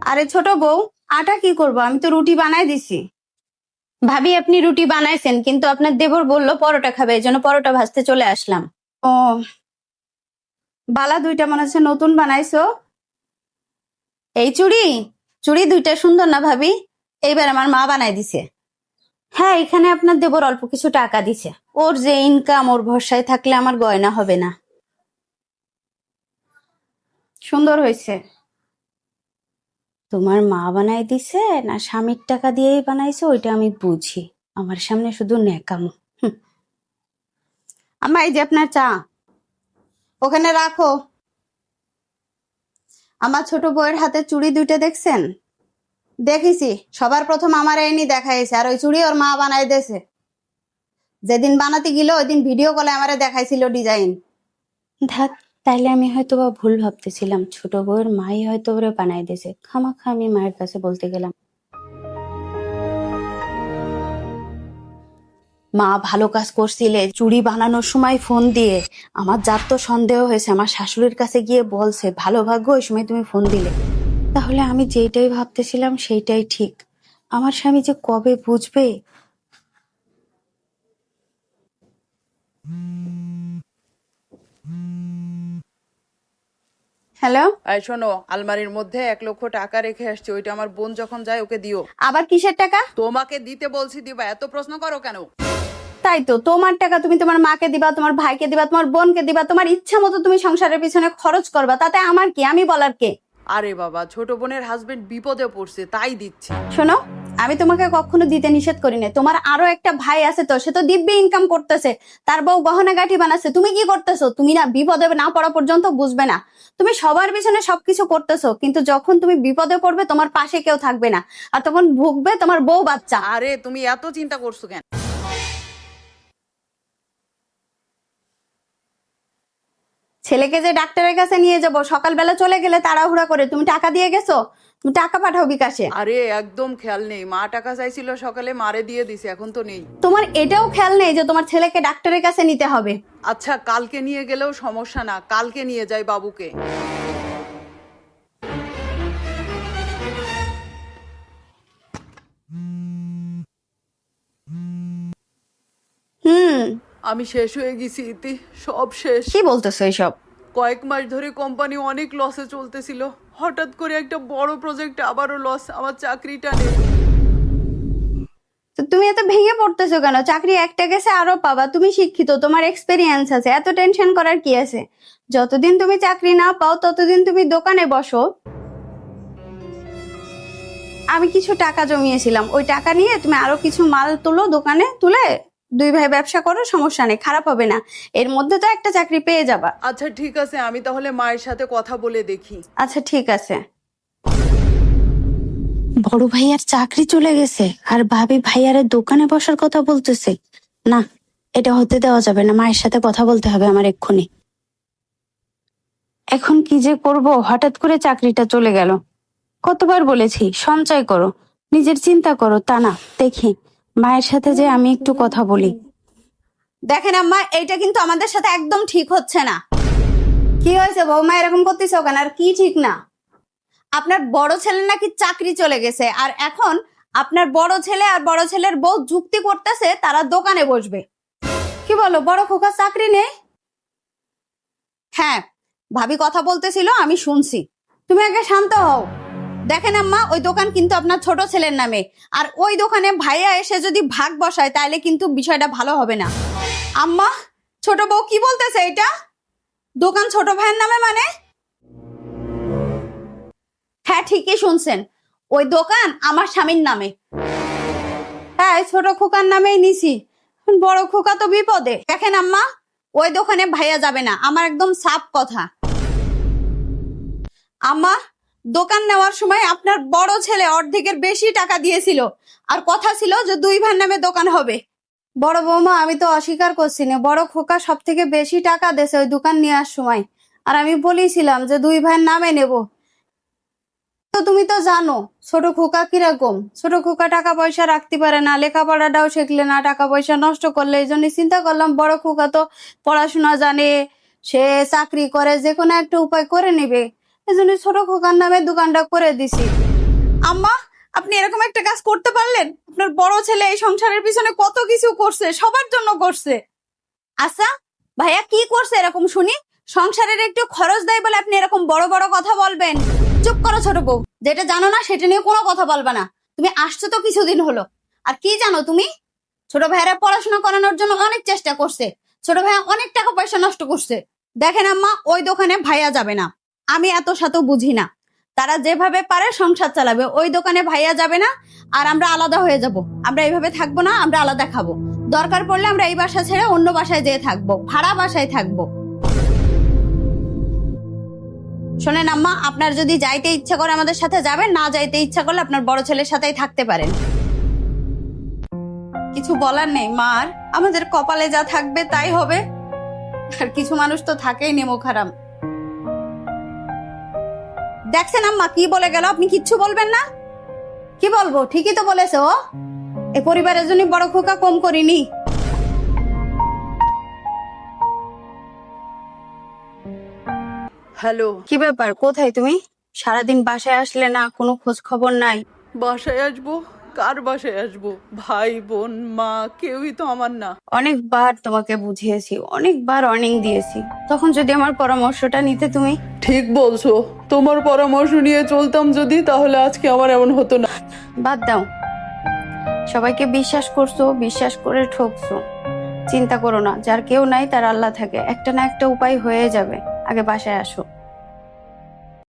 আরে ছোট বউ, আটা কি করবো? আমি তো রুটি বানাই দিছি। ভাবি, আপনি রুটি বানাইছেন, কিন্তু আপনার দেবর বললো পরোটা খাবে, এই জন্য পরোটা ভাজতে চলে আসলাম। ও, বালা দুইটা মনে হচ্ছে নতুন বানাইছো। এই চুড়ি, চুড়ি দুইটা সুন্দর না ভাবি? এইবার আমার মা বানাই দিছে। হ্যাঁ, এখানে আপনার দেবর অল্প কিছু টাকা দিছে। ওর যে ইনকাম, ওর ভরসায় থাকলে আমার গয়না হবে না। সুন্দর হয়েছে। তোমার মা বানাই দিছে না স্বামীর টাকা দিয়েই বানাইছে ওইটা আমি বুঝি, আমার সামনে শুধু ন্যাকামো। আম্মা, এই যে আপনার চা, ওখানে রাখো। আমার ছোট বউয়ের হাতে চুড়ি দুইটা দেখছেন? দেখেছি, সবার প্রথম আমার এনে দেখাইছে, আর ওই চুড়ি ওর মা বানাই দিয়েছে। যেদিন বানাতে গেল ওই দিন ভিডিও কলে আমারে দেখাইছিল ডিজাইন। ধ্যাত, তাইলে আমি হয়তো বা ভুল ভাবতেছিলাম, ছোট বউয়ের মাই হয়তো ওরে বানাই দিয়েছে। খামাখা আমি মায়ের কাছে বলতে গেলাম। মা ভালো কাজ করছিলে, চুড়ি বানানোর সময় ফোন দিয়ে। আমার যার তো সন্দেহ হয়েছে, আমার শাশুড়ির কাছে গিয়ে বলছে ভালো ভাগ্য ওই সময় তুমি ফোন দিলে। তাহলে আমি যেটাই ভাবতেছিলাম সেইটাই ঠিক। আমার স্বামী যে কবে বুঝবে। হ্যালো। এই শোনো, আলমারির মধ্যে 1,00,000 টাকা রেখে আসছি, ওইটা আমার বোন যখন যায় ওকে দিও। আবার কিসের টাকা? তোমাকে দিতে বলছি দিবা, এত প্রশ্ন করো কেন? তাই তো, তোমার টাকা তুমি তোমার মাকে দিবা, তোমার ভাইকে দিবা, তোমার বোনকে দিবা, তোমার ইচ্ছা মতো তুমি সংসারের পিছনে খরচ করবা, তাতে আমার কি? আমি বলার কে? আরে বাবা, ছোট বোনের হাজবেন্ড বিপদে পড়ছে তাই দিচ্ছি। শোনো, আমি তোমাকে কখনো দিতে নিষেধ করি না। তোমার আরো একটা ভাই আছে তো, সে তো দিব্যি ইনকাম করতেছে, তার বউ গহনা গাঠি বানাচ্ছে। তুমি কি করতেছো? তুমি না বিপদে না পড়া পর্যন্ত বুঝবে না। তুমি সবার পিছনে সবকিছু করতেছো, কিন্তু যখন তুমি বিপদে পড়বে তোমার পাশে কেউ থাকবে না, আর তখন ভুগবে তোমার বউ বাচ্চা। আরে তুমি এত চিন্তা করছো কেন? ছেলেকে যে ডাক্তারের কাছে নিয়ে যাব, সকালবেলা চলে গেলে তাড়াহুড়া করে, তুমি টাকা দিয়ে গেছো? তুমি টাকা পাঠাও বিকাশে। আরে একদম খেয়াল নেই, মা টাকা চাইছিল সকালে, মারে দিয়ে দিছে, এখন তো নেই। তোমার এটাও খেয়াল নেই যে তোমার ছেলেকে ডাক্তারের কাছে নিতে হবে? আচ্ছা, কালকে নিয়ে গেলেও সমস্যা না, কালকে নিয়ে যাই বাবুকে। হুম। আমি শেষ হয়ে গেছি ইতি, সব শেষ। কি বলতেছো এইসব? কয়েক মাস ধরে কোম্পানি অনেক লসে চলতেছিল, হঠাৎ করে একটা বড় প্রজেক্ট আবারও লস, আমার চাকরিটা নেই। তো তুমি এত ভেঙে পড়তেছো কেন? চাকরি একটা গেছে, আরো পাবা। তুমি শিক্ষিত, তোমার এক্সপেরিয়েন্স আছে, এত টেনশন করার কি আছে? যতদিন তুমি চাকরি না পাও ততদিন তুমি দোকানে বসো। আমি কিছু টাকা জমিয়েছিলাম, ওই টাকা নিয়ে তুমি আরো কিছু মাল তুলো, দোকানে তুলে দুই ভাই ব্যবসা করো, সমস্যা নেই, খারাপ হবে না। এর মধ্যে তো একটা চাকরি পেয়ে যাবা। আচ্ছা ঠিক আছে, আমি তাহলে মায়ের সাথে কথা বলে দেখি। আচ্ছা ঠিক আছে। বড় ভাইয়ার চাকরি চলে গেছে, আর ভাবি ভাইয়ারের দোকানে বসার কথা বলতেছে। না, এটা হতে দেওয়া যাবে না, মায়ের সাথে কথা বলতে হবে আমার এক্ষুনি। এখন কি যে করব, হঠাৎ করে চাকরিটা চলে গেল। কতবার বলেছি সঞ্চয় করো, নিজের চিন্তা করো, তা না। দেখি মায়ের সাথে যে আমি একটু কথা বলি। দেখেন আম্মা, এইটা কিন্তু আমাদের সাথে একদম ঠিক হচ্ছে না। কি হয়েছে বৌমা, এরকম করতেছো কেন? আর কি ঠিক না? আপনার বড় ছেলে নাকি চাকরি চলে গেছে, আর এখন আপনার বড় ছেলে আর বড় ছেলের বউ যুক্তি করতেছে তারা দোকানে বসবে। কি বলো, বড় খোকা চাকরি নেই? হ্যাঁ, ভাবি কথা বলতেছিল, আমি শুনছি। তুমি আগে শান্ত হও। দেখেন আম্মা, ওই দোকান কিন্তু আপনার ছোট ছেলের নামে, আর ওই দোকানে ভাইয়া এসে যদি ভাগ বসায় তাহলে কিন্তু বিষয়টা ভালো হবে না। আম্মা, ছোট বউ কি বলতেছে এটা? দোকান ছোট ভাইয়ের নামে মানে? হ্যাঁ, ঠিকই শুনছেন, ওই দোকান আমার স্বামীর নামে। হ্যাঁ, ছোট খোকার নামেই নিছি, বড় খোকা তো বিপদে। দেখেন আম্মা, ওই দোকানে ভাইয়া যাবে না, আমার একদম সাফ কথা। আম্মা, দোকান নেওয়ার সময় আপনার বড় ছেলে অর্ধেকের বেশি টাকা দিয়েছিল, আর কথা ছিল যে দুই ভাইয়ের নামে দোকান হবে। বড় বৌমা, আমি তো অস্বীকার করছি না, বড় খোকা সব থেকে বেশি টাকা দেছে ওই দোকান নেওয়ার সময়, আর আমি বলেছিলাম যে দুই ভাইয়ের নামে নেব। তো তুমি তো জানো ছোট খোকা কিরকম, ছোট খোকা টাকা পয়সা রাখতে পারে না, লেখাপড়াটাও শিখলে না, টাকা পয়সা নষ্ট করলে। এই জন্য চিন্তা করলাম বড় খোকা তো পড়াশোনা জানে, সে চাকরি করে, যে কোনো একটা উপায় করে নিবে। এই জন্য ছোট খোকার নামে দোকানটা করে দিছি। আম্মা, আপনি এরকম একটা কাজ করতে পারলেন? আপনার বড় ছেলে এই সংসারের পিছনে কত কিছু করছে, সবার জন্য করছে। আচ্ছা ভাইয়া কি করছে এরকম শুনি? সংসারের একটু খরচ দেয় বলে আপনি এরকম বড় বড় কথা বলবেন? চুপ করো ছোট বউ, যেটা জানো না সেটা নিয়ে কোনো কথা বলবা না। তুমি আসছো তো কিছুদিন হলো, আর কি জানো তুমি? ছোট ভাইয়েরা পড়াশোনা করানোর জন্য অনেক চেষ্টা করছে, ছোট ভাইয়া অনেক টাকা পয়সা নষ্ট করছে। দেখেন আম্মা, ওই দোকানে ভাইয়া যাবে না। আমি এত শত বুঝি না, তারা যেভাবে পারে সংসার চালাবে, ওই দোকানে ভাইয়া যাবে না। আর আমরা আলাদা হয়ে যাব, আমরা এইভাবে থাকবো না, আমরা আলাদা খাবো। দরকার পড়লে আমরা এই বাসা ছেড়ে অন্য বাসায় যেয়ে থাকবো, ভাড়া বাসায় থাকবো। শোনেন আম্মা, আপনার যদি যাইতে ইচ্ছা করে আমাদের সাথে যাবেন, না যাইতে ইচ্ছা করলে আপনার বড় ছেলের সাথেই থাকতে পারেন। কিছু বলার নেই মার, আমাদের কপালে যা থাকবে তাই হবে। আর কিছু মানুষ তো থাকেই নেমো খারাপ। দেখছেন আম্মা কি বলে গেল, আপনি কিচ্ছু বলবেন না? কি বলবো, ঠিকই তো বলেছে ও। এই পরিবারের জন্য বড় খোকা কম করিনি। হ্যালো, কি ব্যাপার, কোথায় তুমি? সারাদিন বাসায় আসলে না, কোনো খোঁজ খবর নাই। বাসায় আসবো? কার বাসায় আসবো? ভাই বোন মা কেউই তো আমার না। অনেকবার তোমাকে বুঝিয়েছি, অনেকবার ওয়ার্নিং দিয়েছি, তখন যদি আমার পরামর্শটা নিতে তুমি। ঠিক বলছো, তোমার পরামর্শ নিয়ে চলতাম যদি, তাহলে আজকে আমার এমন হতো না। বাদ দাও, সবাইকে বিশ্বাস করছো, বিশ্বাস করে ঠকছো। চিন্তা করো না, যার কেউ নাই তার আল্লাহ থাকে, একটা না একটা উপায় হয়ে যাবে। আগে বাসায় আসো।